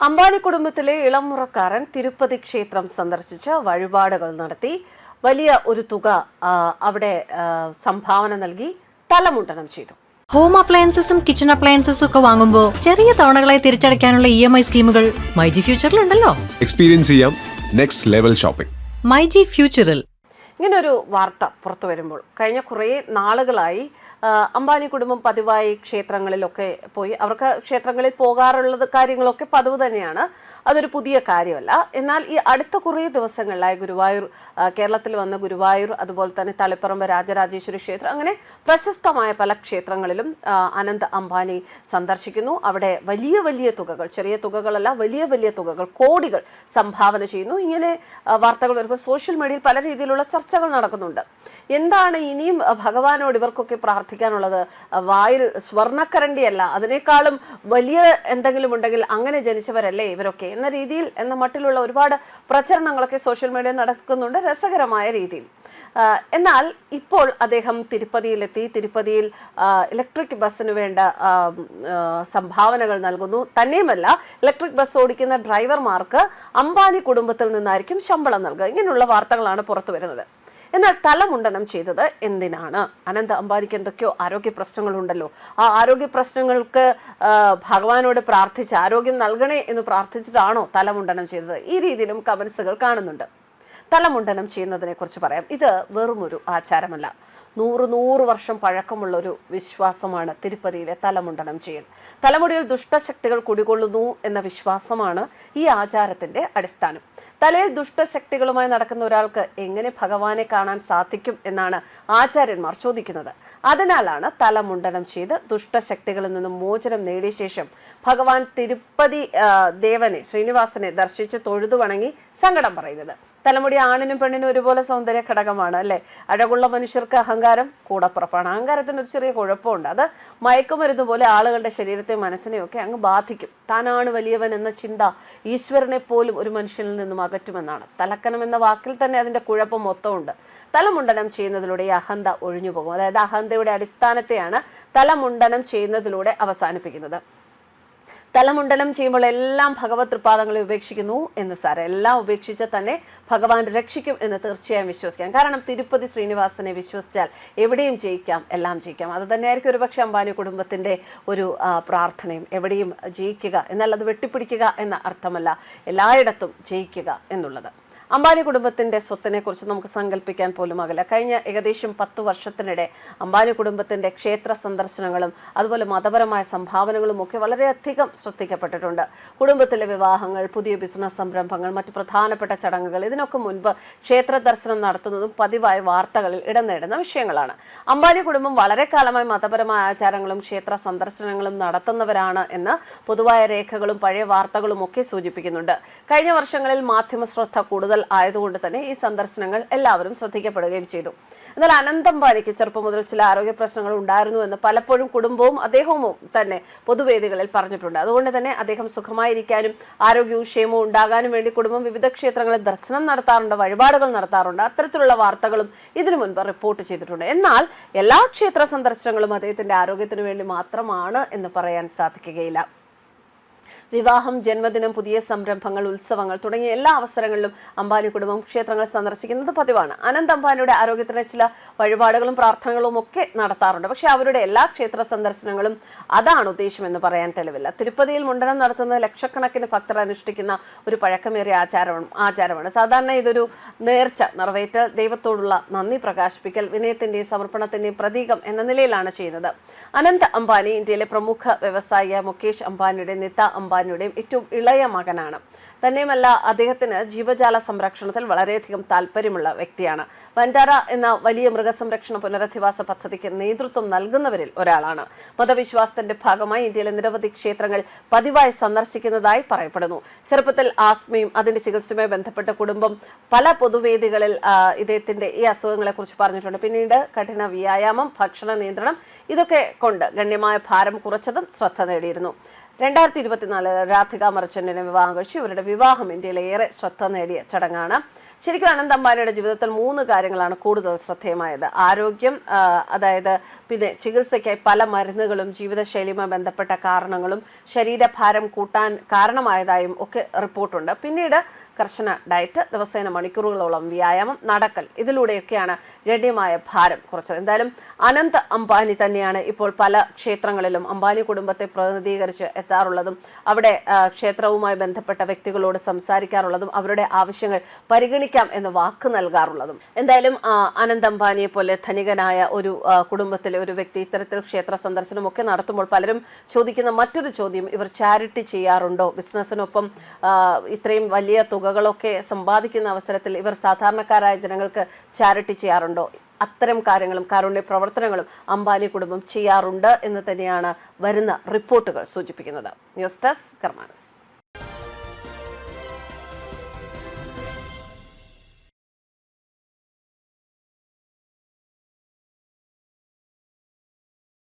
അംബാനി കുടുംബത്തിലെ ഇളമുറക്കാരൻ തിരുപ്പതി ക്ഷേത്രം സന്ദർശിച്ച് വഴിപാടുകൾ നടത്തി വലിയ ഒരു തുക അവിടെ സംഭാവന നൽകി തലമുണ്ടനം ചെയ്തു. ഹോം അപ്ലയൻസസും കിച്ചൺ അപ്ലയൻസസും ഒക്കെ വാങ്ങുമ്പോൾ ചെറിയ തവണകളായി തിരിച്ചടയ്ക്കാനുള്ള EMI സ്കീമുകൾ മൈജി ഫ്യൂച്ചറിലുണ്ടല്ലോ. എക്സ്പീരിയൻസ് ചെയ്യാം നെക്സ്റ്റ് ലെവൽ ഷോപ്പിംഗ് മൈജി ഫ്യൂച്ചറിൽ. ഇങ്ങനൊരു വാർത്ത പുറത്തു വരുമ്പോൾ കഴിഞ്ഞ കുറേ നാളുകളായി അംബാനി കുടുംബം പതിവായി ക്ഷേത്രങ്ങളിലൊക്കെ പോയി അവർക്ക് ക്ഷേത്രങ്ങളിൽ പോകാറുള്ളത് കാര്യങ്ങളൊക്കെ പതിവ് തന്നെയാണ്. അതൊരു പുതിയ കാര്യമല്ല. എന്നാൽ ഈ അടുത്ത കുറേ ദിവസങ്ങളിലായി ഗുരുവായൂർ, കേരളത്തിൽ വന്ന ഗുരുവായൂർ, അതുപോലെ തന്നെ തളിപ്പറമ്പ് രാജരാജേശ്വരി ക്ഷേത്രം, അങ്ങനെ പ്രശസ്തമായ പല ക്ഷേത്രങ്ങളിലും അനന്ത് അംബാനി സന്ദർശിക്കുന്നു. അവിടെ വലിയ വലിയ തുകകൾ, ചെറിയ തുകകളല്ല, വലിയ വലിയ തുകകൾ, കോടികൾ സംഭാവന ചെയ്യുന്നു. ഇങ്ങനെ വാർത്തകൾ വരുമ്പോൾ സോഷ്യൽ മീഡിയയിൽ പല രീതിയിലുള്ള ചർച്ചകൾ നടക്കുന്നുണ്ട്. എന്താണ് ഇനിയും ഭഗവാനോട് ഇവർക്കൊക്കെ പ്രാർത്ഥിക്കാനുള്ളത്? വായിൽ സ്വർണ്ണക്കരണ്ടിയല്ല, അതിനേക്കാളും വലിയ എന്തെങ്കിലും ഉണ്ടെങ്കിൽ അങ്ങനെ ജനിച്ചവരല്ലേ ഇവരൊക്കെ എന്ന രീതിയിൽ, എന്ന മട്ടിലുള്ള ഒരുപാട് പ്രചരണങ്ങളൊക്കെ സോഷ്യൽ മീഡിയയിൽ നടക്കുന്നുണ്ട്, രസകരമായ രീതിയിൽ. എന്നാൽ ഇപ്പോൾ അദ്ദേഹം തിരുപ്പതിയിലെത്തി. തിരുപ്പതിയിൽ ഇലക്ട്രിക് ബസ്സിന് വേണ്ട സംഭാവനകൾ നൽകുന്നു. തന്നെയുമല്ല, ഇലക്ട്രിക് ബസ് ഓടിക്കുന്ന ഡ്രൈവർമാർക്ക് അംബാനി കുടുംബത്തിൽ നിന്നായിരിക്കും ശമ്പളം നൽകുക. ഇങ്ങനെയുള്ള വാർത്തകളാണ് പുറത്തു വരുന്നത്. എന്നാൽ തലമുണ്ടനം ചെയ്തത് എന്തിനാണ്? അനന്ത് അംബാനിക്ക് എന്തൊക്കെയോ ആരോഗ്യ പ്രശ്നങ്ങളുണ്ടല്ലോ. ആ ആരോഗ്യ പ്രശ്നങ്ങൾക്ക് ഭഗവാനോട് പ്രാർത്ഥിച്ച് ആരോഗ്യം നൽകണേ എന്ന് പ്രാർത്ഥിച്ചിട്ടാണോ തലമുണ്ടനം ചെയ്തത്? ഈ രീതിയിലും കമന്റ്സുകൾ കാണുന്നുണ്ട്. തലമുണ്ടനം ചെയ്യുന്നതിനെ കുറിച്ച് പറയാം. ഇത് വെറുമൊരു ആചാരമല്ല, 100 വർഷം പഴക്കമുള്ള ഒരു വിശ്വാസമാണ് തിരുപ്പതിയിലെ തലമുണ്ടനം ചെയ്യൽ. തലമുടിയിൽ ദുഷ്ടശക്തികൾ കുടികൊള്ളുന്നു എന്ന വിശ്വാസമാണ് ഈ ആചാരത്തിന്റെ അടിസ്ഥാനം. തലയിൽ ദുഷ്ടശക്തികളുമായി നടക്കുന്ന ഒരാൾക്ക് എങ്ങനെ ഭഗവാനെ കാണാൻ സാധിക്കും എന്നാണ് ആചാര്യന്മാർ ചോദിക്കുന്നത്. അതിനാലാണ് തലമുണ്ടനം ചെയ്ത് ദുഷ്ടശക്തികളിൽ നിന്നും മോചനം നേടിയ ശേഷം ഭഗവാൻ തിരുപ്പതി ദേവനെ, ശ്രീനിവാസനെ ദർശിച്ച് തൊഴുതു വണങ്ങി സങ്കടം പറയുന്നത്. തലമുടി ആണിനും പെണ്ണിനും ഒരുപോലെ സൗന്ദര്യ ഘടകമാണ് അല്ലെ. അഴകുള്ള മനുഷ്യർക്ക് അഹങ്കാരം കൂടപ്പുറപ്പാണ്. അഹങ്കാരത്തിന് ഒരു ചെറിയ കുഴപ്പമുണ്ട്. അത് മയക്കുമരുന്ന് പോലെ ആളുകളുടെ ശരീരത്തെയും മനസ്സിനെയും ഒക്കെ അങ്ങ് ബാധിക്കും. താനാണ് വലിയവൻ എന്ന ചിന്ത ഈശ്വരനെ പോലും ഒരു മനുഷ്യനിൽ നിന്നും അകറ്റുമെന്നാണ്. തലക്കനം എന്ന വാക്കിൽ തന്നെ അതിന്റെ കുഴപ്പം മൊത്തമുണ്ട്. തലമുണ്ടനം ചെയ്യുന്നതിലൂടെ ഈ അഹന്ത ഒഴിഞ്ഞു പോകും. അതായത് അഹന്തയുടെ അടിസ്ഥാനത്തെയാണ് തലമുണ്ടനം ചെയ്യുന്നതിലൂടെ അവസാനിപ്പിക്കുന്നത്. തലമുണ്ടനം ചെയ്യുമ്പോൾ എല്ലാം ഭഗവത് തൃപാദങ്ങളെ ഉപേക്ഷിക്കുന്നു എന്ന് സാരം. എല്ലാം ഉപേക്ഷിച്ച് തന്നെ ഭഗവാൻ രക്ഷിക്കും എന്ന് തീർച്ചയായും വിശ്വസിക്കാം. കാരണം തിരുപ്പതി ശ്രീനിവാസനെ വിശ്വസിച്ചാൽ എവിടെയും ജയിക്കാം, എല്ലാം ജയിക്കാം. അത് തന്നെയായിരിക്കും ഒരുപക്ഷെ അംബാനി കുടുംബത്തിന്റെ ഒരു പ്രാർത്ഥനയും. എവിടെയും ജയിക്കുക എന്നാൽ അത് വെട്ടിപ്പിടിക്കുക എന്ന അർത്ഥമല്ല, എല്ലായിടത്തും ജയിക്കുക എന്നുള്ളത്. അംബാനി കുടുംബത്തിന്റെ സ്വത്തിനെ കുറിച്ച് നമുക്ക് സങ്കല്പിക്കാൻ പോലും ആകില്ല. കഴിഞ്ഞ ഏകദേശം 10 വർഷത്തിനിടെ അംബാനി കുടുംബത്തിന്റെ ക്ഷേത്ര സന്ദർശനങ്ങളും അതുപോലെ മതപരമായ സംഭാവനകളും ഒക്കെ വളരെയധികം ശ്രദ്ധിക്കപ്പെട്ടിട്ടുണ്ട്. കുടുംബത്തിലെ വിവാഹങ്ങൾ, പുതിയ ബിസിനസ് സംരംഭങ്ങൾ, മറ്റു പ്രധാനപ്പെട്ട ചടങ്ങുകൾ, ഇതിനൊക്കെ മുൻപ് ക്ഷേത്ര ദർശനം നടത്തുന്നതും പതിവായി വാർത്തകളിൽ ഇടം നേടുന്ന വിഷയങ്ങളാണ്. അംബാനി കുടുംബം വളരെ കാലമായി മതപരമായ ആചാരങ്ങളും ക്ഷേത്ര സന്ദർശനങ്ങളും നടത്തുന്നവരാണ് എന്ന് പൊതുവായ രേഖകളും പഴയ വാർത്തകളും ഒക്കെ സൂചിപ്പിക്കുന്നുണ്ട്. കഴിഞ്ഞ വർഷങ്ങളിൽ മാധ്യമ ശ്രദ്ധ കൂടുതൽ ആയതുകൊണ്ട് തന്നെ ഈ സന്ദർശനങ്ങൾ എല്ലാവരും ശ്രദ്ധിക്കപ്പെടുകയും ചെയ്തു. എന്നാൽ അനന്ത് അംബാനിക്ക് ചെറുപ്പം മുതൽ ചില ആരോഗ്യ പ്രശ്നങ്ങൾ ഉണ്ടായിരുന്നു എന്ന് പലപ്പോഴും കുടുംബവും അദ്ദേഹവും തന്നെ പൊതുവേദികളിൽ പറഞ്ഞിട്ടുണ്ട്. അതുകൊണ്ട് തന്നെ അദ്ദേഹം സുഖമായിരിക്കാനും ആരോഗ്യവും ക്ഷേമവും ഉണ്ടാകാനും വേണ്ടി കുടുംബം വിവിധ ക്ഷേത്രങ്ങളിൽ ദർശനം നടത്താറുണ്ട്, വഴിപാടുകൾ നടത്താറുണ്ട്. അത്തരത്തിലുള്ള വാർത്തകളും ഇതിനു മുൻപ് റിപ്പോർട്ട് ചെയ്തിട്ടുണ്ട്. എന്നാൽ എല്ലാ ക്ഷേത്ര സന്ദർശനങ്ങളും അദ്ദേഹത്തിന്റെ ആരോഗ്യത്തിനു വേണ്ടി മാത്രമാണ് എന്ന് പറയാൻ സാധിക്കുകയില്ല. വിവാഹം, ജന്മദിനം, പുതിയ സംരംഭങ്ങൾ, ഉത്സവങ്ങൾ തുടങ്ങിയ എല്ലാ അവസരങ്ങളിലും അംബാനി കുടുംബം ക്ഷേത്രങ്ങൾ സന്ദർശിക്കുന്നത് പതിവാണ്. അനന്ത് അംബാനിയുടെ ആരോഗ്യത്തിന് ചില വഴിപാടുകളും പ്രാർത്ഥനകളും ഒക്കെ നടത്താറുണ്ട്. പക്ഷെ അവരുടെ എല്ലാ ക്ഷേത്ര സന്ദർശനങ്ങളും അതാണ് ഉദ്ദേശമെന്ന് പറയാൻ തെളിവില്ല. തിരുപ്പതിയിൽ മുണ്ടനം നടത്തുന്നത് ലക്ഷക്കണക്കിന് ഭക്തർ അനുഷ്ഠിക്കുന്ന ഒരു പഴക്കമേറിയ ആചാരമാണ്. സാധാരണ ഇതൊരു നേർച്ച നിറവേറ്റ് ദൈവത്തോടുള്ള നന്ദി പ്രകാശിപ്പിക്കൽ, വിനയത്തിന്റെയും സമർപ്പണത്തിന്റെയും പ്രതീകം എന്ന നിലയിലാണ് ചെയ്യുന്നത്. അനന്ത് അംബാനി ഇന്ത്യയിലെ പ്രമുഖ വ്യവസായിയ മുകേഷ് അംബാനിയുടെ നിത അംബാനിയുടെയും ഏറ്റവും ഇളയ മകനാണ്. തന്നെയുമല്ല, അദ്ദേഹത്തിന് ജീവജാല സംരക്ഷണത്തിൽ വളരെയധികം താല്പര്യമുള്ള വ്യക്തിയാണ്. വൻഡാര എന്ന വലിയ മൃഗസംരക്ഷണ പുനരധിവാസ പദ്ധതിക്ക് നേതൃത്വം നൽകുന്നവരിൽ ഒരാളാണ്. മതവിശ്വാസത്തിന്റെ ഭാഗമായി ഇന്ത്യയിലെ നിരവധി ക്ഷേത്രങ്ങൾ പതിവായി സന്ദർശിക്കുന്നതായി പറയപ്പെടുന്നു. ചെറുപ്പത്തിൽ ആസ്മയും അതിന്റെ ചികിത്സയുമായി ബന്ധപ്പെട്ട കുടുംബം പല പൊതുവേദികളിൽ ഇദ്ദേഹത്തിന്റെ ഈ അസുഖങ്ങളെ കുറിച്ച് പറഞ്ഞിട്ടുണ്ട്. പിന്നീട് കഠിന വ്യായാമം, ഭക്ഷണ നിയന്ത്രണം ഇതൊക്കെ കൊണ്ട് ഗണ്യമായ ഭാരം കുറച്ചതും ശ്രദ്ധ നേടിയിരുന്നു. 2024 രാധിക മർച്ചന്റിനെ വിവാഹം കഴിച്ചു. ഇവരുടെ വിവാഹം ഇന്ത്യയിലെ ഏറെ ശ്രദ്ധ നേടിയ ചടങ്ങാണ്. ശരിക്കും അനന്ത് അംബാനിയുടെ ജീവിതത്തിൽ 3 കാര്യങ്ങളാണ് കൂടുതൽ ശ്രദ്ധേയമായത്. ആരോഗ്യം, അതായത് പിന്നെ ചികിത്സയ്ക്കായി പല മരുന്നുകളും ജീവിതശൈലിയുമായി ബന്ധപ്പെട്ട കാരണങ്ങളും ശരീരഭാരം കൂട്ടാൻ കാരണമായതായും ഒക്കെ റിപ്പോർട്ടുണ്ട്. പിന്നീട് കർശന ഡയറ്റ്, ദിവസേന മണിക്കൂറുകളോളം വ്യായാമം, നടക്കൽ, ഇതിലൂടെയൊക്കെയാണ് ഗണ്യമായ ഭാരം കുറച്ചത്. എന്തായാലും അനന്ത് അംബാനി തന്നെയാണ് ഇപ്പോൾ പല ക്ഷേത്രങ്ങളിലും അംബാനി കുടുംബത്തെ പ്രതിനിധീകരിച്ച് എത്താറുള്ളതും അവിടെ ക്ഷേത്രവുമായി ബന്ധപ്പെട്ട വ്യക്തികളോട് സംസാരിക്കാറുള്ളതും അവരുടെ ആവശ്യങ്ങൾ പരിഗണിക്കാം എന്ന് വാക്ക് നൽകാറുള്ളതും. എന്തായാലും അനന്ത് അംബാനിയെ പോലെ ധനികനായ ഒരു കുടുംബത്തിലെ ഒരു വ്യക്തി ഇത്തരത്തിൽ ക്ഷേത്ര സന്ദർശനമൊക്കെ നടത്തുമ്പോൾ പലരും ചോദിക്കുന്ന മറ്റൊരു ചോദ്യം, ഇവർ ചാരിറ്റി ചെയ്യാറുണ്ടോ? ബിസിനസ്സിനൊപ്പം ഇത്രയും വലിയ തുകകളൊക്കെ സമ്പാദിക്കുന്ന അവസരത്തിൽ ഇവർ സാധാരണക്കാരായ ജനങ്ങൾക്ക് ചാരിറ്റി ചെയ്യാറുണ്ടോ? അത്തരം കാര്യങ്ങളും കാരുണ്യ പ്രവർത്തനങ്ങളും അംബാനി കുടുംബം ചെയ്യാറുണ്ട് എന്ന് തന്നെയാണ് വരുന്ന റിപ്പോർട്ടുകൾ സൂചിപ്പിക്കുന്നത്. News desk കർമാനസ്.